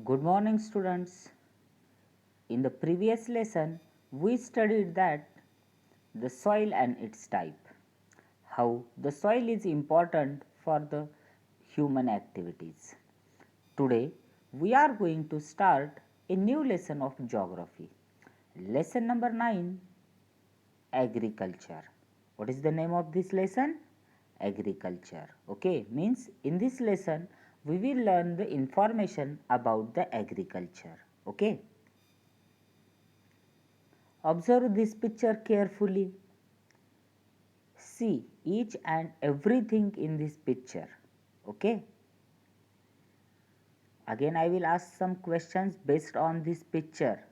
Good morning, students. In the previous lesson, we studied that the soil and its type, how the soil is important for the human activities. Today, we are going to start a new lesson of geography. Lesson number 9, agriculture. What is the name of this lesson? Agriculture. Okay, means in this lesson, we will learn the information about the agriculture. Okay. Observe this picture carefully. See each and everything in this picture. Okay. Again, I will ask some questions based on this picture.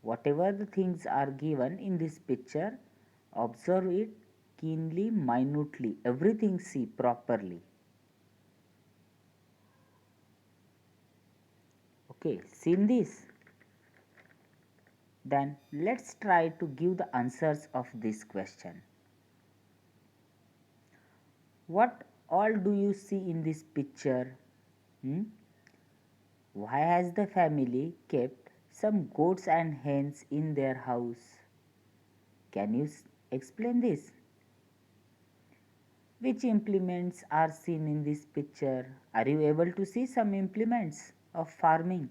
Whatever the things are given in this picture, observe it keenly, minutely. Everything see properly. Okay, seen this? Then let's try to give the answers of this question. What all do you see in this picture? Hmm? Why has the family kept some goats and hens in their house? Can you explain this? Which implements are seen in this picture? Are you able to see some implements of farming?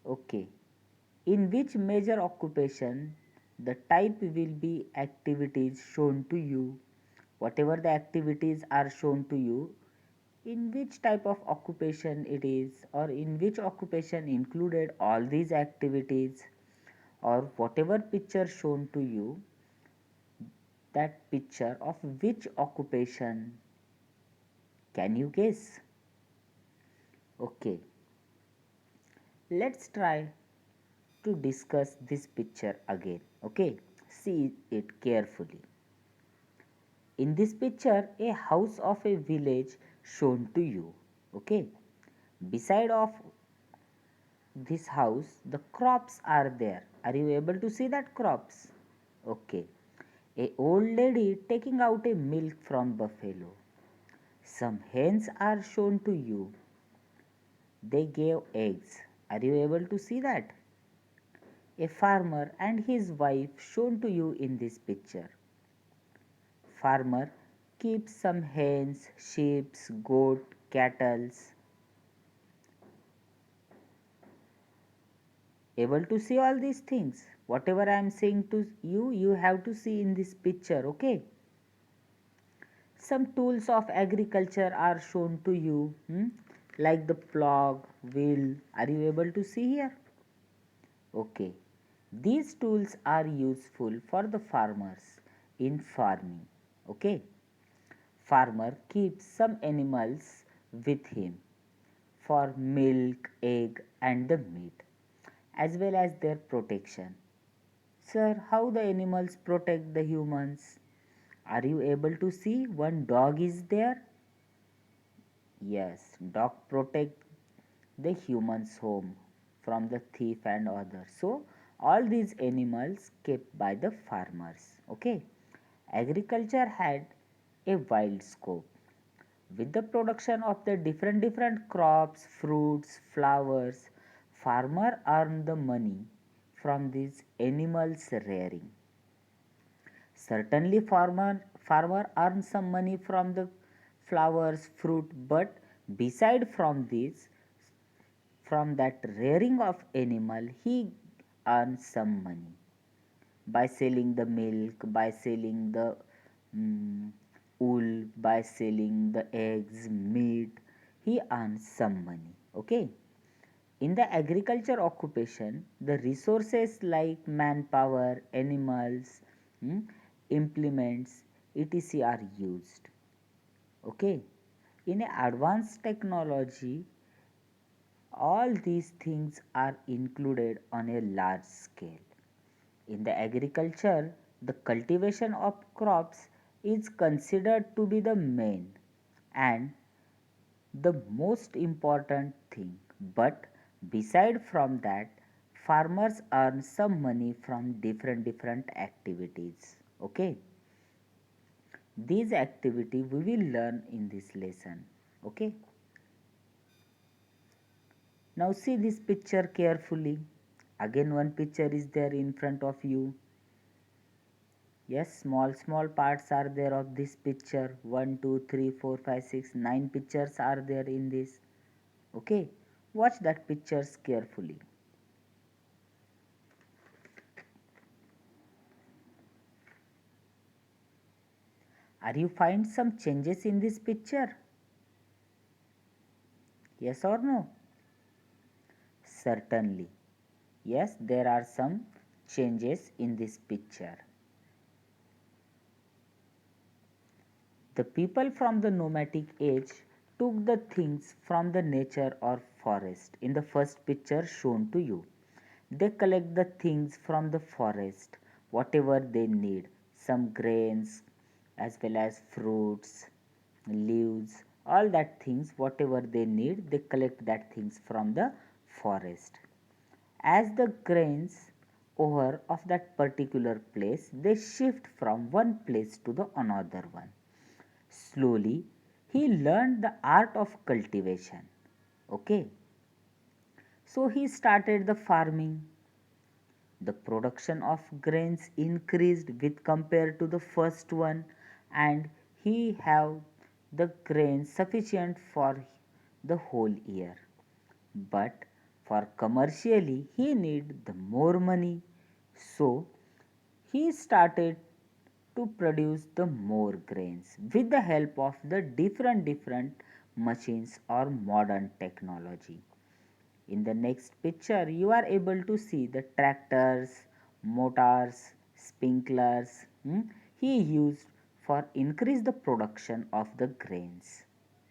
Okay. In which major occupation the type will be activities shown to you? Whatever the activities are shown to you, in which type of occupation it is, or in which occupation included all these activities, or whatever picture shown to you, that picture of which occupation, can you guess? Okay, let's try to discuss this picture again. Okay, see it carefully. In this picture, a house of a village shown to you. Okay, beside of this house the crops are there. Are you able to see that crops? Okay. A old lady taking out a milk from buffalo. Some hens are shown to you. They gave eggs. Are you able to see that? A farmer and his wife shown to you in this picture. Farmer keeps some hens, sheep, goat, cattle. Able to see all these things? Whatever I am saying to you, you have to see in this picture, okay? Some tools of agriculture are shown to you, like the plough, wheel. Are you able to see here? Okay. These tools are useful for the farmers in farming. Okay. Farmer keeps some animals with him for milk, egg, and the meat, as well as their protection. Sir, how the animals protect the humans? Are you able to see one dog is there? Yes, dog protect the human's home from the thief and others. So all these animals kept by the farmers. Okay. Agriculture had a wide scope. With the production of the different crops, fruits, flowers, farmer earned the money from these animals rearing. Certainly farmer earns some money from the flowers, fruit, but beside from this, from that rearing of animal, he earns some money by selling the milk, by selling the mm, wool, by selling the eggs, meat. He earns some money. Okay. In the agriculture occupation, the resources like manpower, animals, mm, implements, etc. are used. Okay. In advanced technology, all these things are included on a large scale. In the agriculture, the cultivation of crops is considered to be the main and the most important thing. But beside from that, farmers earn some money from different activities. Okay, these activity we will learn in this lesson. Okay, Now see this picture carefully. Again one picture is there in front of you. Yes, small parts are there of this picture. 1, 2, 3, 4, 5, 6, 9 pictures are there in this. Okay, watch that pictures carefully. Are you find some changes in this picture? Yes or no? Certainly. Yes, there are some changes in this picture. The people from the nomadic age took the things from the nature or forest in the first picture shown to you. They collect the things from the forest, whatever they need, some grains as well as fruits, leaves, all that things, whatever they need, they collect that things from the forest. As the grains over of that particular place, they shift from one place to the another one. Slowly, he learned the art of cultivation. Okay, so he started the farming. The production of grains increased with compared to the first one, and he have the grains sufficient for the whole year. But for commercially he need the more money, so he started to produce the more grains with the help of the different machines or modern technology. In the next picture, you are able to see the tractors, motors, sprinklers he used for increase the production of the grains.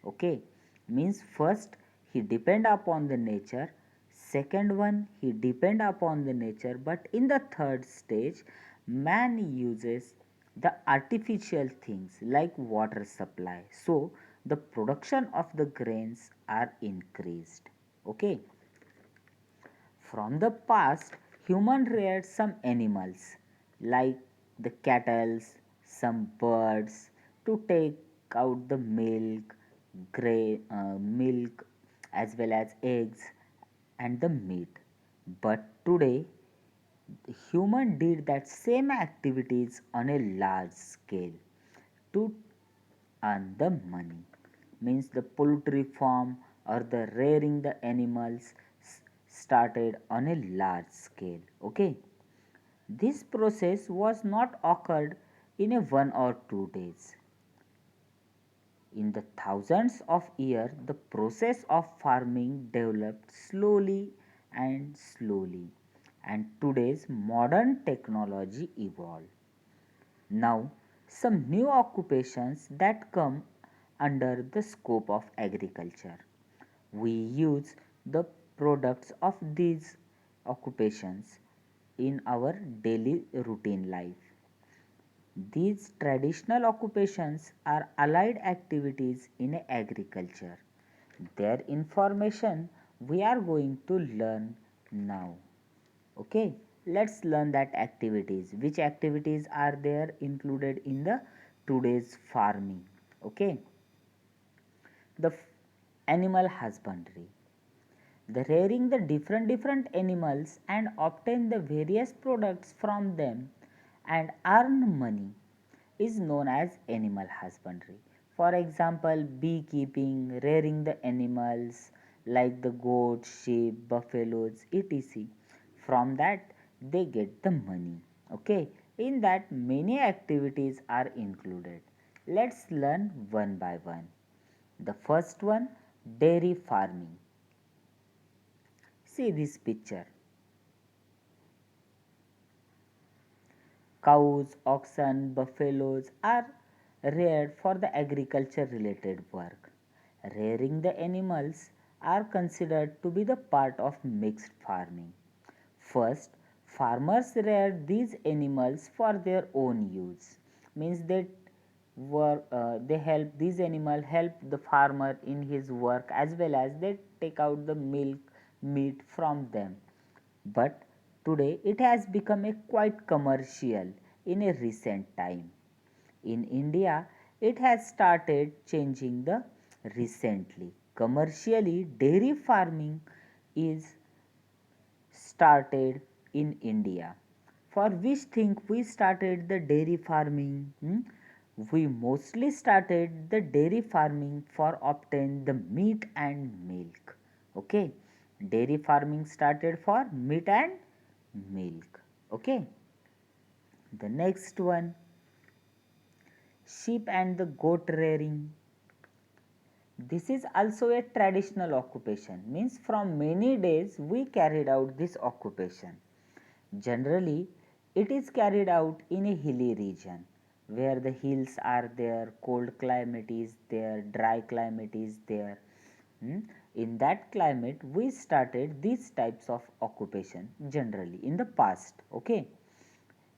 Okay, means first he depend upon the nature, second one he depend upon the nature, but in the third stage, man uses the artificial things like water supply. So the production of the grains are increased. Okay. From the past, human reared some animals like the cattle, some birds to take out the milk as well as eggs and the meat. But today, the human did that same activities on a large scale to earn the money. Means the poultry farm or the rearing the animals started on a large scale. Okay, this process was not occurred in a 1 or 2 days. In the thousands of years, the process of farming developed slowly and slowly, and today's modern technology evolved. Now, some new occupations that come under the scope of agriculture. We use the products of these occupations in our daily routine life. These traditional occupations are allied activities in agriculture. Their information we are going to learn now. Okay, let's learn that activities. Which activities are there included in the today's farming? Okay, the animal husbandry. The rearing the different animals and obtain the various products from them and earn money is known as animal husbandry. For example, beekeeping, rearing the animals like the goats, sheep, buffaloes, etc. From that they get the money. Okay, in that many activities are included. Let's learn one by one. The first one, dairy farming. See this picture. Cows, oxen, buffaloes are reared for the agriculture related work. Rearing the animals are considered to be the part of mixed farming. First, farmers reared these animals for their own use. Means they help these animal help the farmer in his work as well as they take out the milk meat from them. But today it has become a quite commercial in a recent time. In India, it has started changing the recently. Commercially, dairy farming is started in India. For which thing we started the dairy farming? We mostly started the dairy farming for obtain the meat and milk. Okay, dairy farming started for meat and milk. Okay, the next one, sheep and the goat rearing. This is also a traditional occupation, means from many days we carried out this occupation. Generally, it is carried out in a hilly region where the hills are there, cold climate is there, dry climate is there. Hmm? In that climate, we started these types of occupation generally in the past. Okay.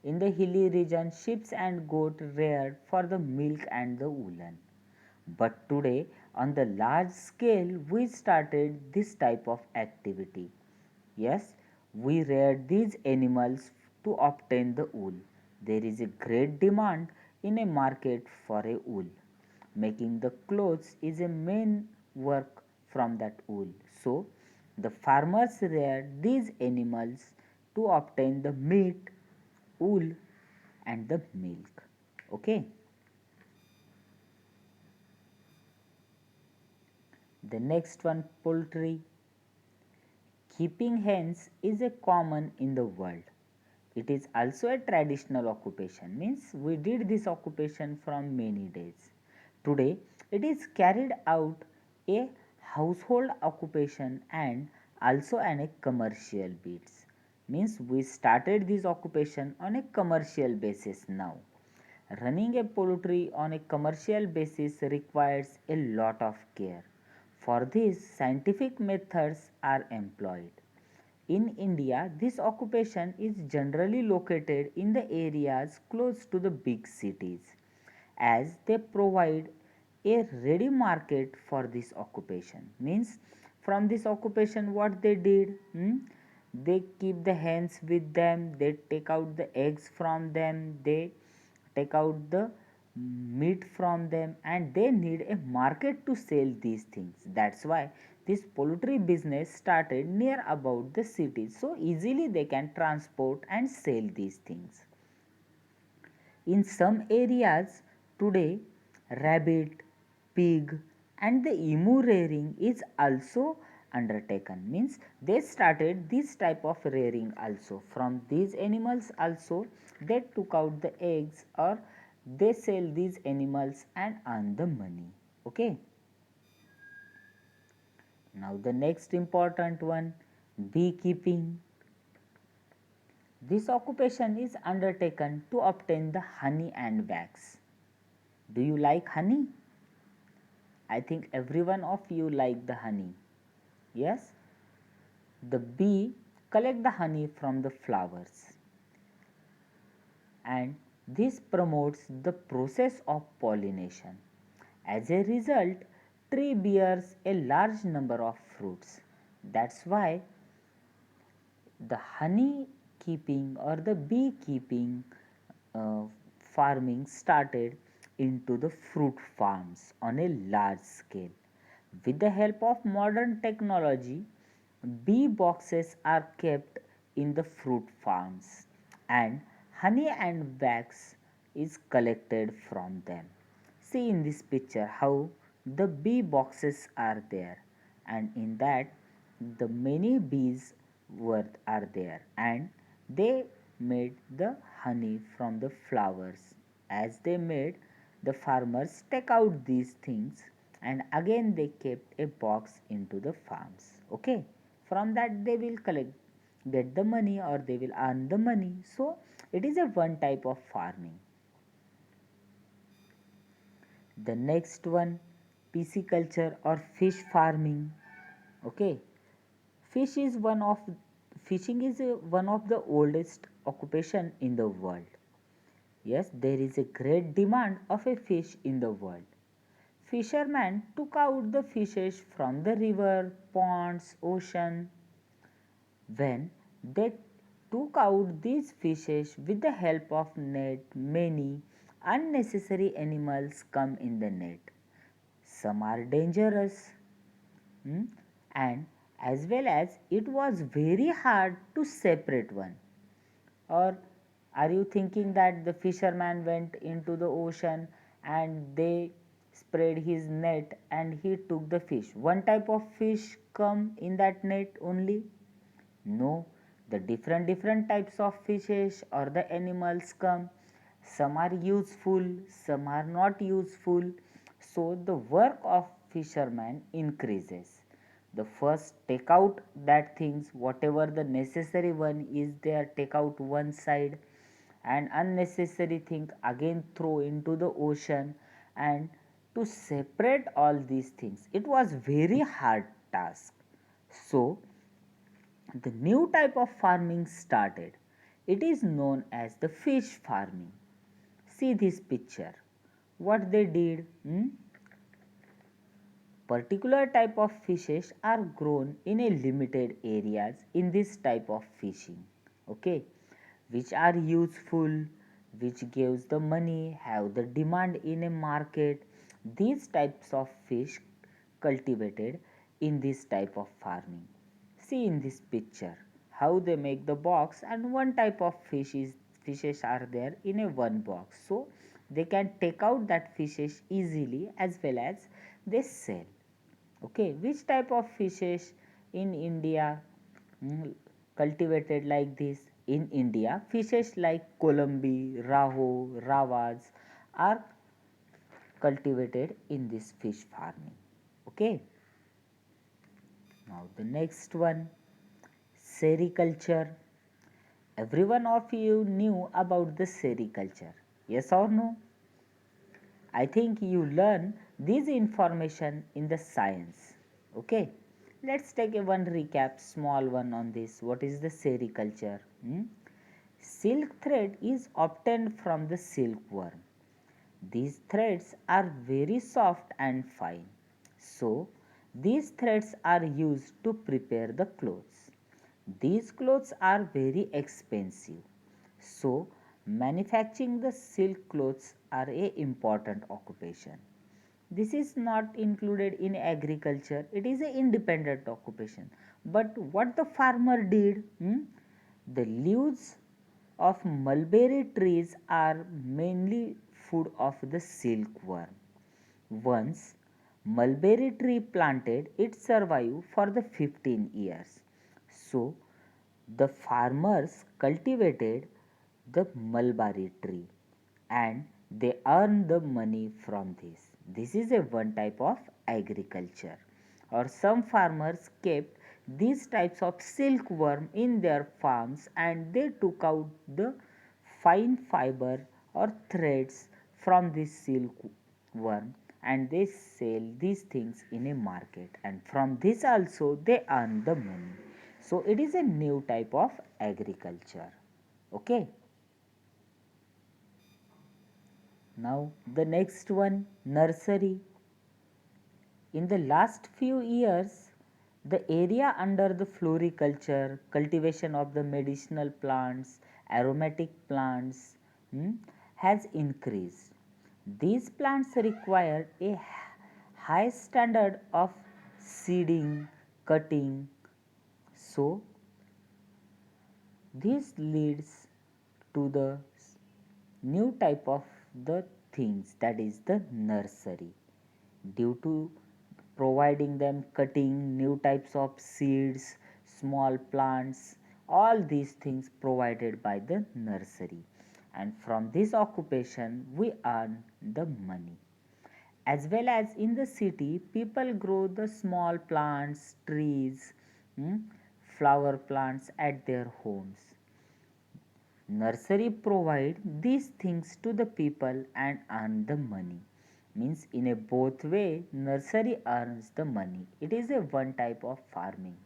In the hilly region, sheep and goat reared for the milk and the woolen. But today, on the large scale, we started this type of activity. Yes, we rear these animals to obtain the wool. There is a great demand in a market for a wool. Making the clothes is a main work from that wool. So, the farmers rear these animals to obtain the meat, wool, and the milk. Okay. The next one, poultry. Keeping hens is a common in the world. It is also a traditional occupation, means we did this occupation from many days. Today it is carried out a household occupation and also an a commercial bits. Means we started this occupation on a commercial basis now. Running a poultry on a commercial basis requires a lot of care. For this, scientific methods are employed. In India, this occupation is generally located in the areas close to the big cities as they provide a ready market for this occupation. Means from this occupation what they did? They keep the hens with them, they take out the eggs from them, they take out the meat from them, and they need a market to sell these things. That's why this poultry business started near about the cities, so easily they can transport and sell these things. In some areas today, rabbit, pig, and the emu rearing is also undertaken. Means they started this type of rearing also. From these animals also they took out the eggs or they sell these animals and earn the money. Okay. Now the next important one, beekeeping. This occupation is undertaken to obtain the honey and wax. Do you like honey? I think every one of you like the honey. Yes? The bee collect the honey from the flowers and this promotes the process of pollination. As a result, tree bears a large number of fruits. That's why the honey keeping or the beekeeping uh, farming started into the fruit farms on a large scale. With the help of modern technology, bee boxes are kept in the fruit farms and honey and wax is collected from them. See in this picture how the bee boxes are there, and in that the many bees were are there and they made the honey from the flowers. As they made, the farmers take out these things and again they kept a box into the farms. Okay, from that they will collect, get the money or they will earn the money. So it is a one type of farming. The next one, pisciculture or fish farming. Okay, fish is one of fishing is one of the oldest occupation in the world. Yes, there is a great demand of a fish in the world. Fishermen took out the fishes from the river, ponds, ocean. When they took out these fishes with the help of net, many unnecessary animals come in the net. Some are dangerous, hmm, and as well as it was very hard to separate one. Or are you thinking that the fisherman went into the ocean and they spread his net and he took the fish? One type of fish come in that net only? No, the different types of fishes or the animals come. Some are useful, some are not useful. So the work of fisherman increases. The first take out that things, whatever the necessary one is there, take out one side, and unnecessary thing again throw into the ocean, and to separate all these things it was very hard task. So the new type of farming started. It is known as the fish farming. See this picture. What they did? Particular type of fishes are grown in a limited areas in this type of fishing. Okay, which are useful, which gives the money, have the demand in a market. These types of fish cultivated in this type of farming. See in this picture how they make the box, and one type of fishes are there in a one box, so they can take out that fishes easily as well as they sell. Okay, which type of fishes in India mm, cultivated like this? In India, fishes like Columbi, Raho, Ravas are cultivated in this fish farming. Okay, now the next one, sericulture. Every one of you knew about the sericulture. Yes or no? I think you learn this information in the science. Okay, let's take a one recap, small one on this. What is the sericulture? Silk thread is obtained from the silkworm. These threads are very soft and fine. So, these threads are used to prepare the clothes. These clothes are very expensive. So, manufacturing the silk clothes are a important occupation. This is not included in agriculture, it is an independent occupation. But what the farmer did, the leaves of mulberry trees are mainly food of the silkworm. Once mulberry tree planted, it survived for the 15 years. So the farmers cultivated the mulberry tree and they earn the money from this. This is a one type of agriculture. Or some farmers kept these types of silkworm in their farms and they took out the fine fiber or threads from this silkworm and they sell these things in a market, and from this also they earn the money. So it is a new type of agriculture. Okay, now the next one, nursery. In the last few years, the area under the floriculture, cultivation of the medicinal plants, aromatic plants, has increased. These plants require a high standard of seeding, cutting. So, this leads to the new type of the things, that is the nursery, due to providing them cutting new types of seeds, small plants, all these things provided by the nursery, and from this occupation we earn the money. As well as in the city, people grow the small plants, trees, hmm, flower plants at their homes. Nursery provide these things to the people and earn the money. Means in a both way, nursery earns the money. It is a one type of farming,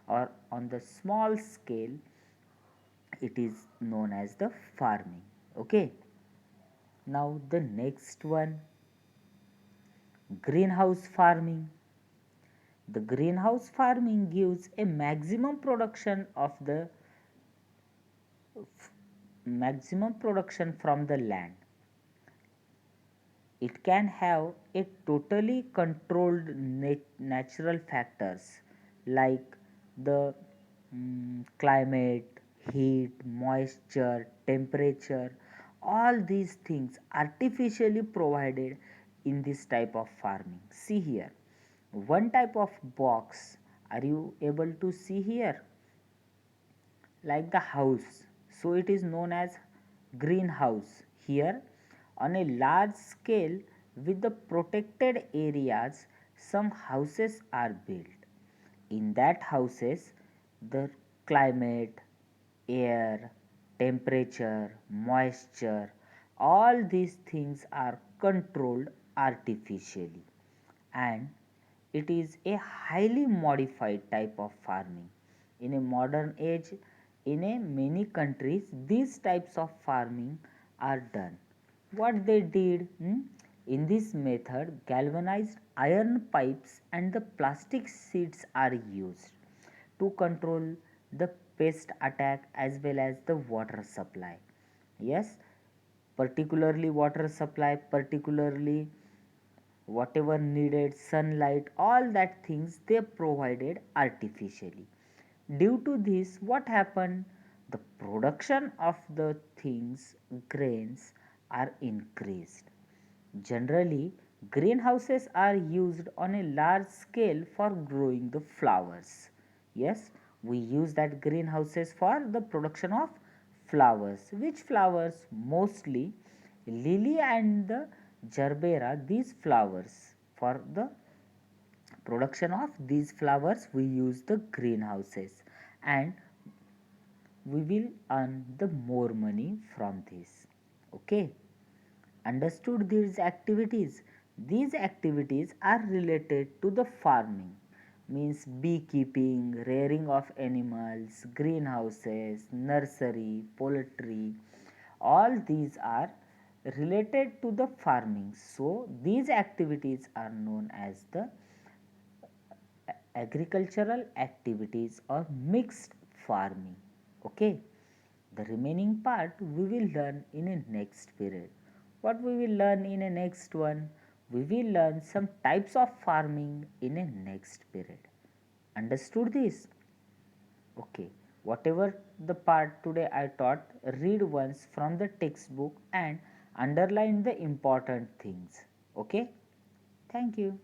or on the small scale it is known as the farming. Okay, now the next one, greenhouse farming. The greenhouse farming gives a maximum production from the land. It can have a totally controlled natural factors like the climate, heat, moisture, temperature, all these things artificially provided in this type of farming. See here, one type of box, are you able to see here? Like the house. So it is known as greenhouse. Here, on a large scale, with the protected areas, some houses are built. In that houses, the climate, air, temperature, moisture, all these things are controlled artificially, and it is a highly modified type of farming. In a modern age, in a many countries, these types of farming are done. What they did, in this method, galvanized iron pipes and the plastic sheets are used to control the pest attack as well as the water supply. Yes, particularly water supply, particularly whatever needed sunlight, all that things they provided artificially. Due to this, what happened, the production of the things, grains, are increased. Generally, greenhouses are used on a large scale for growing the flowers. Yes, we use that greenhouses for the production of flowers. Which flowers? Mostly lily and the gerbera. These flowers, for the production of these flowers, we use the greenhouses, and we will earn the more money from this. Okay, understood these activities? These activities are related to the farming, means beekeeping, rearing of animals, greenhouses, nursery, poultry, all these are related to the farming. So these activities are known as the agricultural activities or mixed farming. Okay, the remaining part we will learn in a next period. What we will learn in a next one? We will learn some types of farming in a next period. Understood this? Okay, whatever the part today I taught, read once from the textbook and underline the important things. Okay, thank you.